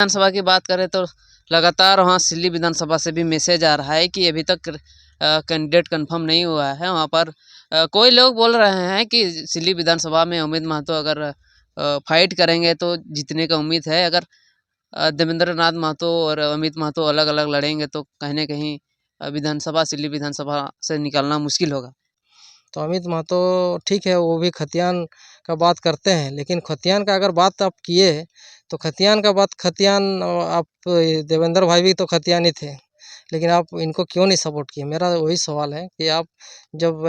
विधानसभा की बात करें तो लगातार वहाँ सिल्ली विधानसभा से भी मैसेज आ रहा है कि अभी तक कैंडिडेट कंफर्म नहीं हुआ है। वहाँ पर कोई लोग बोल रहे हैं कि सिल्ली विधानसभा में अमित महतो अगर फाइट करेंगे तो जीतने का उम्मीद है। अगर देवेंद्र नाथ महतो और अमित महतो अलग अलग लड़ेंगे तो कहीं ना कहीं विधानसभा सिल्ली विधानसभा से निकालना मुश्किल होगा। तो अमित महतो ठीक है, वो भी खतियान का बात करते हैं, लेकिन खतियान का अगर बात आप किए तो खतियान का बात खतियान आप देवेंद्र भाई भी तो खतियान ही थे, लेकिन आप इनको क्यों नहीं सपोर्ट किए? मेरा वही सवाल है कि आप जब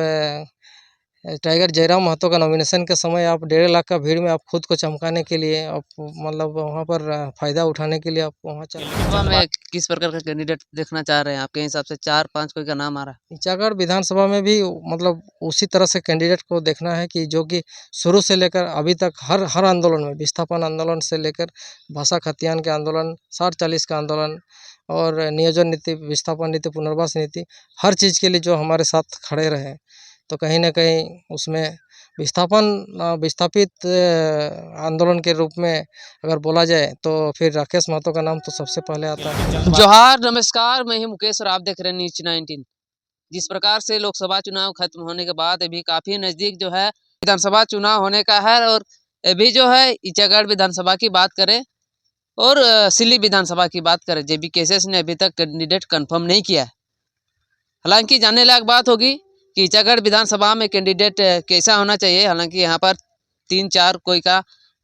टाइगर जयराम महतो का नॉमिनेशन के समय आप 1.5 लाख का भीड़ में आप खुद को चमकाने के लिए आप मतलब वहाँ पर फ़ायदा उठाने के लिए आप वहाँ विधानसभा में किस प्रकार का कैंडिडेट देखना चाह रहे हैं? आपके हिसाब से 4-5 कोई का नाम आ रहा है? ईचागढ़ विधानसभा में भी मतलब उसी तरह से कैंडिडेट को देखना है कि जो कि शुरू से लेकर अभी तक हर आंदोलन में, विस्थापन आंदोलन से लेकर भाषा खतियान के आंदोलन, 60-40 का आंदोलन और नियोजन नीति, विस्थापन नीति, पुनर्वास नीति, हर चीज़ के लिए जो हमारे साथ खड़े रहे। तो कहीं न कहीं उसमें विस्थापित आंदोलन के रूप में अगर बोला जाए तो फिर राकेश महतो का नाम तो सबसे पहले आता है। जोहार, नमस्कार, मैं ही मुकेश और आप देख रहे हैं न्यूज़ 19। जिस प्रकार से लोकसभा चुनाव खत्म होने के बाद अभी काफ़ी नज़दीक जो है विधानसभा चुनाव होने का है और अभी जो है ईचागढ़ विधानसभा की बात करें और सिल्ली विधानसभा की बात करें, जेबी केसेस ने अभी तक कैंडिडेट कंफर्म नहीं किया है। हालांकि जानने लायक बात होगी कि ईचागढ़ विधानसभा में कैंडिडेट कैसा होना चाहिए। हालांकि यहाँ पर 3-4 कोई का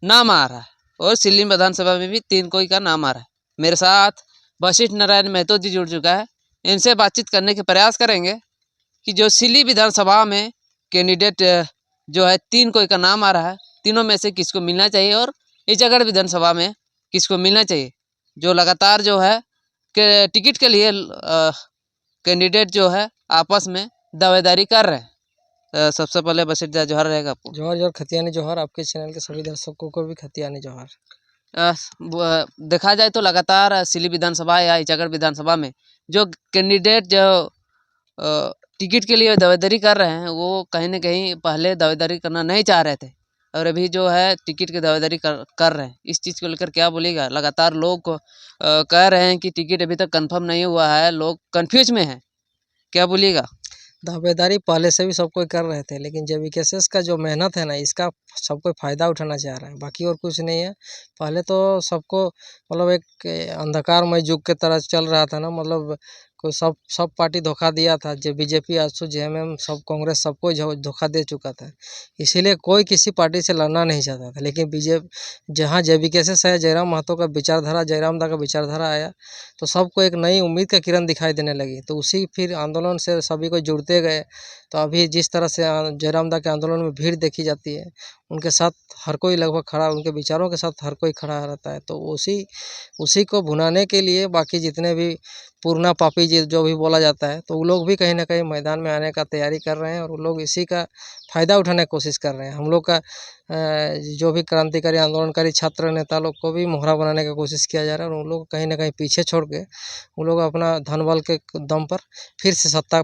नाम आ रहा है और सिल्ली विधानसभा में भी 3 कोई का नाम आ रहा है। मेरे साथ वशिष्ठ नारायण महतो जी जुड़ चुका है, इनसे बातचीत करने के प्रयास करेंगे कि जो सिल्ली विधानसभा में कैंडिडेट जो है 3 कोई का नाम आ रहा है, तीनों में से किसको मिलना चाहिए और ईचागढ़ विधानसभा में किसको मिलना चाहिए। जो लगातार जो है कि टिकट के लिए कैंडिडेट जो है आपस में दावेदारी कर रहे हैं। सबसे पहले वशिष्ठ जी जोहार रहेगा आपको। जोहार जोहार, खतियानी जोहार, आपके चैनल के सभी दर्शकों को भी खतियानी जोहार। देखा जाए तो लगातार सिल्ली विधानसभा या ईचागढ़ विधानसभा में जो कैंडिडेट जो टिकट के लिए दावेदारी कर रहे हैं वो कहीं ना कहीं पहले दावेदारी करना नहीं चाह रहे थे और अभी जो है टिकट की दावेदारी कर रहे हैं। इस चीज़ को लेकर क्या बोलेगा? लगातार लोग कह रहे हैं कि टिकट अभी तक कंफर्म नहीं हुआ है, लोग कंफ्यूज में हैं, क्या बोलिएगा? दावेदारी पहले से भी सब कोई कर रहे थे, लेकिन जेबी केसेस का जो मेहनत है ना, इसका सब कोई फ़ायदा उठाना चाह रहा है, बाकी और कुछ नहीं है। पहले तो सबको मतलब एक अंधकारमय युग के तरह चल रहा था ना, मतलब कोई सब पार्टी धोखा दिया था। जो बीजेपी, आजसू, जेएमएम, सब कांग्रेस, सबको धोखा दे चुका था। इसीलिए कोई किसी पार्टी से लड़ना नहीं चाहता था, लेकिन जहाँ जेबी केसेस है, जयराम महतो का विचारधारा, जयराम दा का विचारधारा आया तो सबको एक नई उम्मीद का किरण दिखाई देने लगी। तो उसी फिर आंदोलन से सभी को जुड़ते गए। तो अभी जिस तरह से जयराम दा के आंदोलन में भीड़ देखी जाती है, उनके साथ हर कोई लगभग खड़ा, उनके विचारों के साथ हर कोई खड़ा रहता है। तो उसी को भुनाने के लिए बाकी जितने भी पूर्णा पापी जी जो भी बोला जाता है, तो वो लोग भी कहीं ना कहीं मैदान में आने का तैयारी कर रहे हैं और वो लोग इसी का फ़ायदा उठाने की कोशिश कर रहे हैं। हम लोग का जो भी क्रांतिकारी आंदोलनकारी छात्र नेता लोग को भी मोहरा बनाने का कोशिश किया जा रहा है और उन लोग कहीं ना कहीं पीछे छोड़ के वो लोग अपना धन बल के दम पर फिर से सत्ता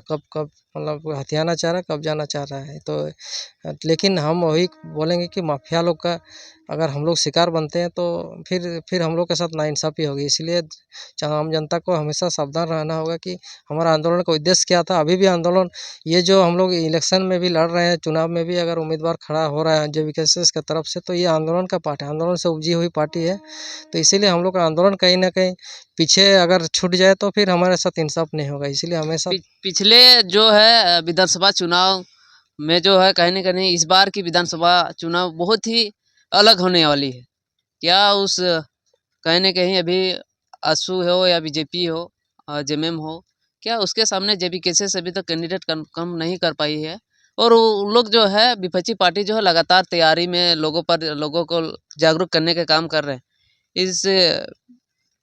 कब मतलब हथियाना चाह रहा है, कब जाना चाह रहा है। तो लेकिन हम वही बोलेंगे कि माफिया लोग का अगर हम लोग शिकार बनते हैं तो फिर हम लोग के साथ नाइंसाफ़ी होगी। इसलिए आम जनता को हमेशा सावधान रहना होगा कि हमारा आंदोलन का उद्देश्य क्या था। अभी भी आंदोलन, ये जो हम लोग इलेक्शन में भी लड़ रहे हैं, चुनाव में भी अगर उम्मीदवार खड़ा हो रहा है जेबी केसेस की तरफ से, तो ये आंदोलन का पार्ट है, आंदोलन से उपजी हुई पार्टी है। तो इसीलिए हम लोग का आंदोलन कहीं ना कहीं पीछे अगर छूट जाए तो फिर हमारे साथ इंसाफ नहीं होगा। इसीलिए हमेशा पिछले जो है विधानसभा चुनाव में जो है कहीं ना कहीं इस बार की विधानसभा चुनाव बहुत ही अलग होने वाली है। क्या उस कहीं ना कहीं अभी आजसू हो या बीजेपी हो, जेएमएम हो, क्या उसके सामने जेबी केसेस अभी तक कैंडिडेट कम नहीं कर पाई है और वो लोग जो है विपक्षी पार्टी जो है लगातार तैयारी में लोगों को जागरूक करने का काम कर रहे हैं।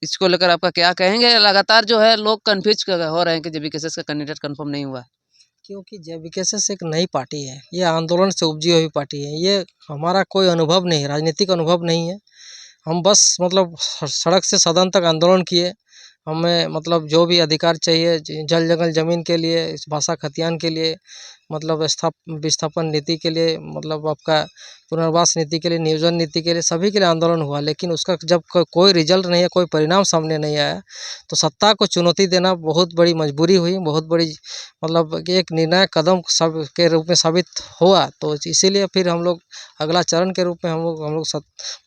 इसको लेकर आपका क्या कहेंगे? लगातार जो है लोग कंफ्यूज हो रहे हैं कि जेबी केसेस का कैंडिडेट कंफर्म नहीं हुआ है। क्योंकि जेबी केसेस एक नई पार्टी है, ये आंदोलन से उपजी हुई पार्टी है। ये हमारा कोई अनुभव नहीं, राजनीतिक अनुभव नहीं है। हम बस मतलब सड़क से सदन तक आंदोलन किए। हमें मतलब जो भी अधिकार चाहिए, जल जंगल ज़मीन के लिए, इस भाषा खतियान के लिए, मतलब विस्थापन नीति के लिए, मतलब आपका पुनर्वास नीति के लिए, नियोजन नीति के लिए, सभी के लिए आंदोलन हुआ। लेकिन उसका जब कोई रिजल्ट नहीं है, कोई परिणाम सामने नहीं आया, तो सत्ता को चुनौती देना बहुत बड़ी मजबूरी हुई, बहुत बड़ी मतलब कि एक निर्णायक कदम सब के रूप में साबित हुआ। तो इसीलिए फिर हम लोग अगला चरण के रूप में हम लोग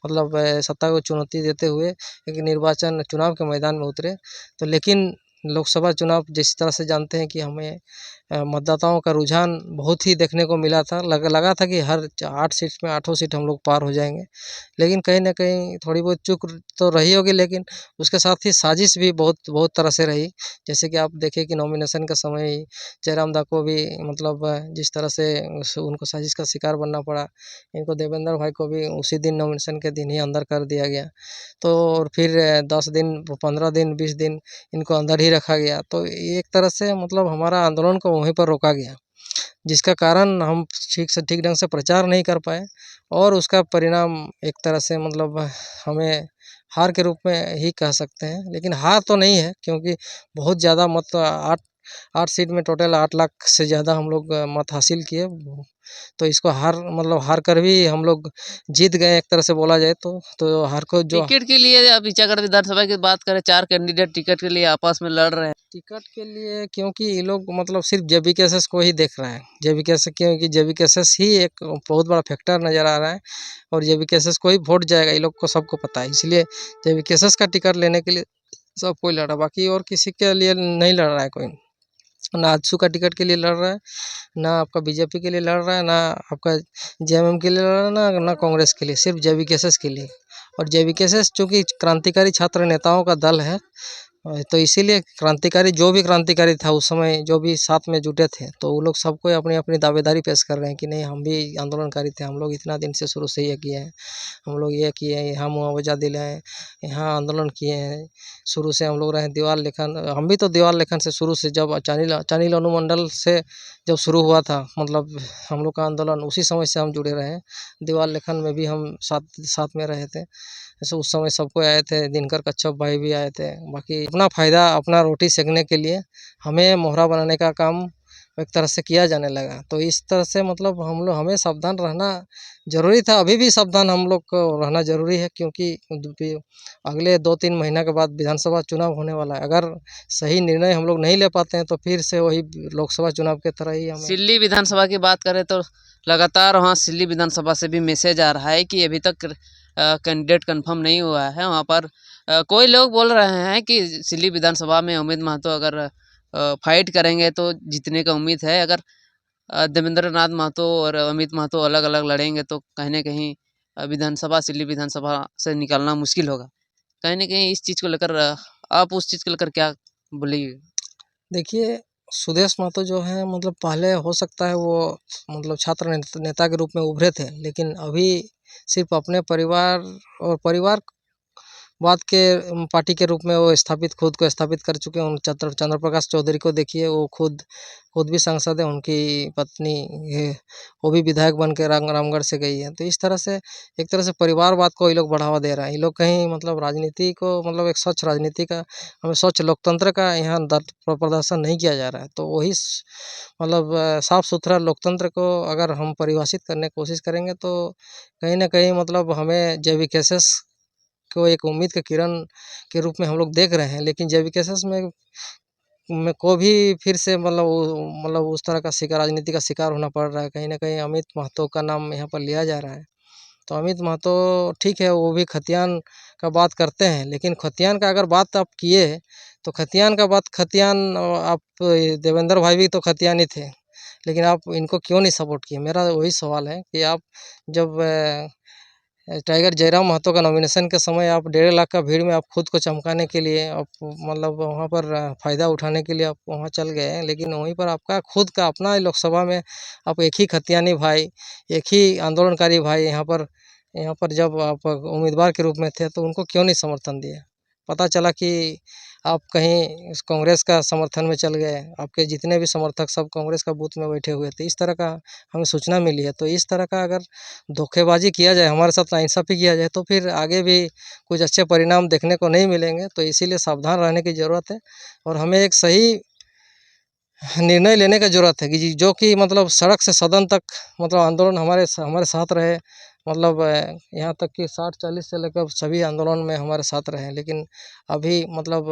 मतलब सत्ता को चुनौती देते हुए एक निर्वाचन चुनाव के मैदान में उतरे। तो लेकिन लोकसभा चुनाव जिस तरह से जानते हैं कि हमें मतदाताओं का रुझान बहुत ही देखने को मिला था। लगा था कि हर 8 सीट में 8 सीट हम लोग पार हो जाएंगे। लेकिन कहीं ना कहीं थोड़ी बहुत चूक तो रही होगी, लेकिन उसके साथ ही साजिश भी बहुत तरह से रही। जैसे कि आप देखें कि नॉमिनेशन का समय ही जयराम दा को भी मतलब जिस तरह से उनको साजिश का शिकार बनना पड़ा, इनको देवेंद्र भाई को भी उसी दिन नॉमिनेशन के दिन ही अंदर कर दिया गया। तो और फिर 10 दिन 15 दिन 20 दिन इनको अंदर ही रखा गया। तो एक तरह से मतलब हमारा आंदोलन को वहीं पर रोका गया, जिसका कारण हम ठीक ढंग से प्रचार नहीं कर पाए, और उसका परिणाम एक तरह से मतलब हमें हार के रूप में ही कह सकते हैं। लेकिन हार तो नहीं है, क्योंकि बहुत ज़्यादा मत 8 सीट में टोटल 8 लाख से ज़्यादा हम लोग मत हासिल किए। तो इसको हार कर भी हम लोग जीत गए, एक तरह से बोला जाए तो हार को जो टिकट के लिए अब ईचागढ़ विधानसभा की बात करें, 4 कैंडिडेट टिकट के लिए आपस में लड़ रहे हैं। टिकट के लिए, क्योंकि ये लोग मतलब सिर्फ जेबीकेएसएस को ही देख रहा है। जेबीकेएसएस, क्योंकि जेबीकेएसएस ही एक बहुत बड़ा फैक्टर नज़र आ रहा है, और जेबीकेएसएस को ही वोट जाएगा, ये लोग को सबको पता है। इसलिए जेबीकेएसएस का टिकट लेने के लिए सब कोई लड़ रहा है, बाकी और किसी के लिए नहीं लड़ रहा है कोई। ना आजसू का टिकट के लिए लड़ रहा है, ना आपका बीजेपी के लिए लड़ रहा है, ना आपका जेएमएम के लिए लड़ रहा है, ना कांग्रेस के लिए, सिर्फ जेबीकेएसएस के लिए। और जेबीकेएसएस चूँकि क्रांतिकारी छात्र नेताओं का दल है, तो इसीलिए क्रांतिकारी जो भी क्रांतिकारी था उस समय, जो भी साथ में जुटे थे, तो वो लोग सबको अपनी अपनी दावेदारी पेश कर रहे हैं कि नहीं, हम भी आंदोलनकारी थे, हम लोग इतना दिन से शुरू से ये किए हैं, हम लोग ये किए हैं, यहाँ मुआवजा दिलाएँ, यहाँ आंदोलन किए हैं, शुरू से हम लोग रहे दीवार लेखन। हम भी तो दीवार लेखन से शुरू से, जब चानील अनुमंडल से जब शुरू हुआ था, मतलब हम लोग का आंदोलन, उसी समय से हम जुड़े रहे हैं। दीवार लेखन में भी हम साथ में रहे थे। जैसे उस समय सबको आए थे, दिनकर कच्छप भाई भी आए थे। बाकी अपना फ़ायदा, अपना रोटी सेकने के लिए हमें मोहरा बनाने का काम एक तरह से किया जाने लगा। तो इस तरह से मतलब हमें सावधान रहना ज़रूरी था। अभी भी सावधान हम लोग को रहना ज़रूरी है, क्योंकि अगले 2-3 महीना के बाद विधानसभा चुनाव होने वाला है। अगर सही निर्णय हम लोग नहीं ले पाते हैं, तो फिर से वही लोकसभा चुनाव की तरह ही हमें। सिल्ली विधानसभा की बात करें तो लगातार वहाँ सिल्ली विधानसभा से भी मैसेज आ रहा है कि अभी तक कैंडिडेट कंफर्म नहीं हुआ है। वहाँ पर कोई लोग बोल रहे हैं कि सिल्ली विधानसभा में अमित महतो अगर फाइट करेंगे तो जीतने का उम्मीद है। अगर देवेंद्र नाथ महतो और अमित महतो अलग अलग लड़ेंगे तो कहीं ना कहीं विधानसभा सिल्ली विधानसभा से निकालना मुश्किल होगा। कहीं ना कहीं इस चीज़ को लेकर आप उस चीज़ को लेकर क्या बोलिए? देखिए, सुदेश महतो जो है, मतलब पहले हो सकता है वो मतलब छात्र नेता के रूप में उभरे थे, लेकिन अभी सिर्फ अपने परिवार वाद के पार्टी के रूप में वो खुद को स्थापित कर चुके हैं। उन चंद्र प्रकाश चौधरी को देखिए, वो खुद भी सांसद है, उनकी पत्नी ये वो भी विधायक बन के रामगढ़ से गई है। तो इस तरह से एक तरह से परिवारवाद को ये लोग बढ़ावा दे रहा है। ये लोग कहीं मतलब राजनीति को, मतलब एक स्वच्छ राजनीति का, हमें स्वच्छ लोकतंत्र का यहाँ प्रदर्शन नहीं किया जा रहा है। तो वही मतलब साफ सुथरा लोकतंत्र को अगर हम परिभाषित करने की कोशिश करेंगे, तो कहीं ना कहीं मतलब हमें जेबीकेएसएस को एक उम्मीद के किरण के रूप में हम लोग देख रहे हैं। लेकिन जेबीकेएसएस में को भी फिर से मतलब उस तरह का राजनीति का शिकार होना पड़ रहा है। कहीं न कहीं अमित महतो का नाम यहाँ पर लिया जा रहा है। तो अमित महतो ठीक है, वो भी खतियान का बात करते हैं, लेकिन खतियान का अगर बात आप किए, तो खतियान आप देवेंद्र भाई भी तो खतियान ही थे, लेकिन आप इनको क्यों नहीं सपोर्ट किए? मेरा वही सवाल है कि आप जब टाइगर जयराम महतो का नॉमिनेशन के समय आप 1.5 लाख का भीड़ में आप खुद को चमकाने के लिए, आप मतलब वहाँ पर फ़ायदा उठाने के लिए आप वहाँ चल गए, लेकिन वहीं पर आपका खुद का अपना ही लोकसभा में आप एक ही खतियानी भाई, एक ही आंदोलनकारी भाई यहाँ पर जब आप उम्मीदवार के रूप में थे, तो उनको क्यों नहीं समर्थन दिए? पता चला कि आप कहीं इस कांग्रेस का समर्थन में चल गए, आपके जितने भी समर्थक सब कांग्रेस का बूथ में बैठे हुए थे। इस तरह का हमें सूचना मिली है। तो इस तरह का अगर धोखेबाजी किया जाए, हमारे साथ नाइंसाफ़ी किया जाए, तो फिर आगे भी कुछ अच्छे परिणाम देखने को नहीं मिलेंगे। तो इसीलिए सावधान रहने की ज़रूरत है, और हमें एक सही निर्णय लेने का ज़रूरत है कि जो कि मतलब सड़क से सदन तक मतलब आंदोलन हमारे हमारे साथ रहे, मतलब यहाँ तक कि 60-40 से लेकर सभी आंदोलन में हमारे साथ रहे। लेकिन अभी मतलब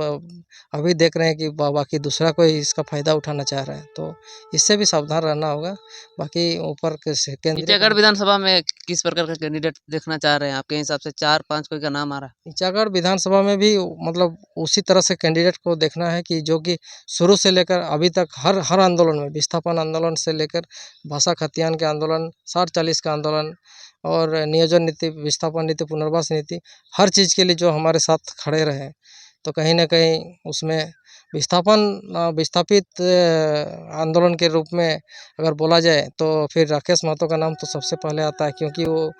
अभी देख रहे हैं कि बाकी दूसरा कोई इसका फ़ायदा उठाना चाह रहा है, तो इससे भी सावधान रहना होगा। बाकी ऊपर के केंद्रीय ईचागढ़ विधानसभा में किस प्रकार का कैंडिडेट देखना चाह रहे हैं आपके हिसाब से? 4-5 कोई का नाम आ रहा है? ईचागढ़ विधानसभा में भी मतलब उसी तरह से कैंडिडेट को देखना है कि जो कि शुरू से लेकर अभी तक हर हर आंदोलन में, विस्थापन आंदोलन से लेकर भाषा खतियान के आंदोलन, 60-40 का आंदोलन और नियोजन नीति, विस्थापन नीति, पुनर्वास नीति, हर चीज़ के लिए जो हमारे साथ खड़े रहे। तो कहीं न कहीं उसमें विस्थापित आंदोलन के रूप में अगर बोला जाए तो फिर राकेश महतो का नाम तो सबसे पहले आता है, क्योंकि वो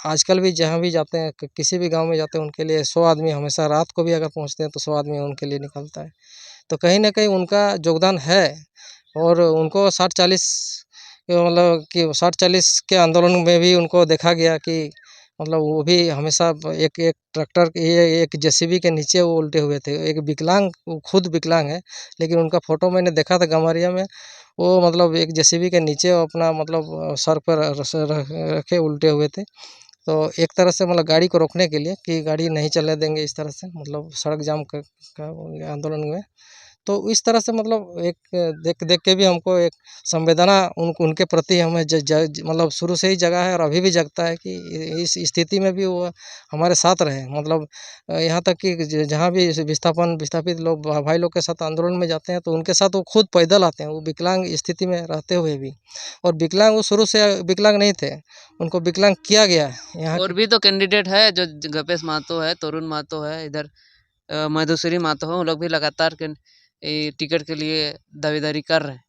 आजकल भी जहाँ भी जाते हैं, किसी भी गांव में जाते हैं, उनके लिए 100 आदमी, हमेशा रात को भी अगर पहुंचते हैं तो 100 आदमी उनके लिए निकलता है। तो कहीं ना कहीं उनका योगदान है और उनको 60-40 मतलब कि 60-40 के आंदोलन में भी उनको देखा गया कि मतलब वो भी हमेशा एक एक ट्रैक्टर ये एक जेसीबी के नीचे वो उल्टे हुए थे। एक विकलांग, वो खुद विकलांग है, लेकिन उनका फ़ोटो मैंने देखा था गमारिया में। वो मतलब एक जेसीबी के नीचे वो अपना मतलब सर पर रखे उल्टे हुए थे। तो एक तरह से मतलब गाड़ी को रोकने के लिए कि गाड़ी नहीं चलने देंगे, इस तरह से मतलब सड़क जाम का आंदोलन में। तो इस तरह से मतलब एक देख देख के भी हमको एक संवेदना उनके प्रति हमें मतलब शुरू से ही जगा है और अभी भी जगता है कि इस स्थिति में भी वो हमारे साथ रहे। मतलब यहाँ तक कि जहाँ भी विस्थापित लोग भाई लोग के साथ आंदोलन में जाते हैं तो उनके साथ वो खुद पैदल आते हैं, वो विकलांग स्थिति में रहते हुए भी। और विकलांग वो शुरू से विकलांग नहीं थे, उनको विकलांग किया गया है यहाँ और के। भी तो कैंडिडेट है, जो गपेश महतो है, तरुण महतो है, इधर मधुश्री महतो है, वो लोग भी लगातार टिकट के लिए दावेदारी कर रहे हैं।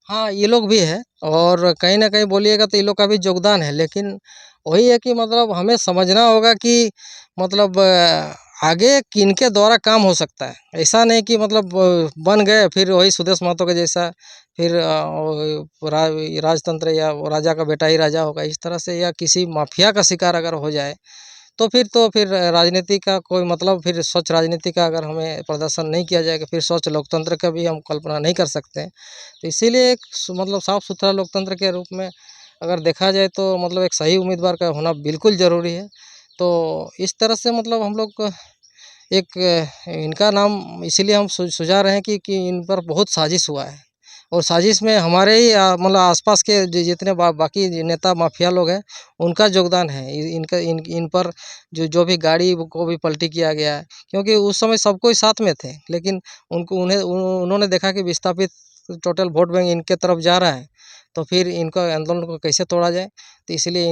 हाँ, ये लोग भी हैं और कहीं न कहीं बोलिएगा तो ये लोग का भी योगदान है, लेकिन वही है कि मतलब हमें समझना होगा कि मतलब आगे किनके द्वारा काम हो सकता है। ऐसा नहीं कि मतलब बन गए फिर वही सुदेश महतो के जैसा फिर राजतंत्र या वो राजा का बेटा ही राजा होगा, इस तरह से, या किसी माफिया का शिकार अगर हो जाए तो फिर राजनीति का कोई मतलब, फिर स्वच्छ राजनीति का अगर हमें प्रदर्शन नहीं किया जाएगा, फिर स्वच्छ लोकतंत्र का भी हम कल्पना नहीं कर सकते हैं। तो इसीलिए एक मतलब साफ-सुथरा लोकतंत्र के रूप में अगर देखा जाए तो मतलब एक सही उम्मीदवार का होना बिल्कुल ज़रूरी है। तो इस तरह से मतलब हम लोग एक इनका नाम इसीलिए हम सुझा रहे हैं कि इन पर बहुत साजिश हुआ है और साजिश में हमारे ही मतलब आसपास के जितने बाकी नेता माफिया लोग हैं, उनका योगदान है। इनका इन पर जो भी गाड़ी को भी पलटी किया गया है, क्योंकि उस समय सब कोई साथ में थे, लेकिन उन्होंने देखा कि विस्थापित टोटल वोट बैंक इनके तरफ जा रहा है, तो फिर इनका आंदोलन को कैसे तोड़ा जाए, तो इसलिए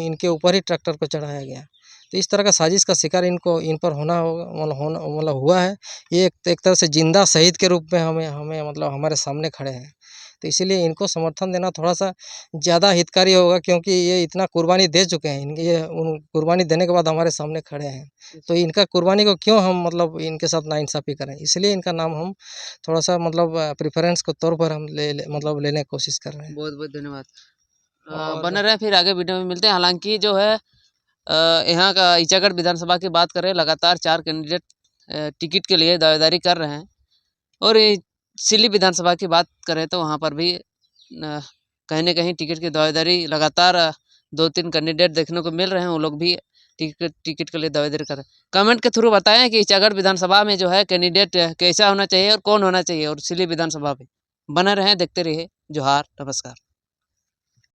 इनके ऊपर ही ट्रैक्टर को चढ़ाया गया। तो इस तरह का साजिश का शिकार इन पर होना होगा, मतलब हुआ है। ये एक तरह से जिंदा शहीद के रूप में हमें हमें मतलब हमारे सामने खड़े हैं। तो इसीलिए इनको समर्थन देना थोड़ा-सा ज़्यादा हितकारी होगा, क्योंकि ये इतना कुर्बानी दे चुके हैं। इनकी ये उन कुर्बानी देने के बाद हमारे सामने खड़े हैं। तो इनका कुर्बानी को क्यों हम मतलब इनके साथ नाइंसाफ़ी करें? इसलिए इनका नाम हम थोड़ा-सा मतलब प्रेफ़रेंस के तौर पर हम मतलब लेने की कोशिश कर रहे हैं। बहुत-बहुत धन्यवाद। और बने रहें, फिर आगे वीडियो में मिलते हैं। हालाँकि जो है यहाँ का ईचागढ़ विधानसभा की बात करें, लगातार 4 कैंडिडेट टिकट के लिए दावेदारी कर रहे हैं। और ये सिल्ली विधानसभा की बात करें तो वहाँ पर भी कहीं न कहीं टिकट की दावेदारी लगातार 2-3 कैंडिडेट देखने को मिल रहे हैं, वो लोग भी टिकट के लिए दावेदारी कर रहे हैं। कमेंट के थ्रू बताएँ कि ईचागढ़ विधानसभा में जो है कैंडिडेट कैसा होना चाहिए और कौन होना चाहिए, और सिल्ली विधानसभा में। बने रहें, देखते रहिए। जोहार, नमस्कार।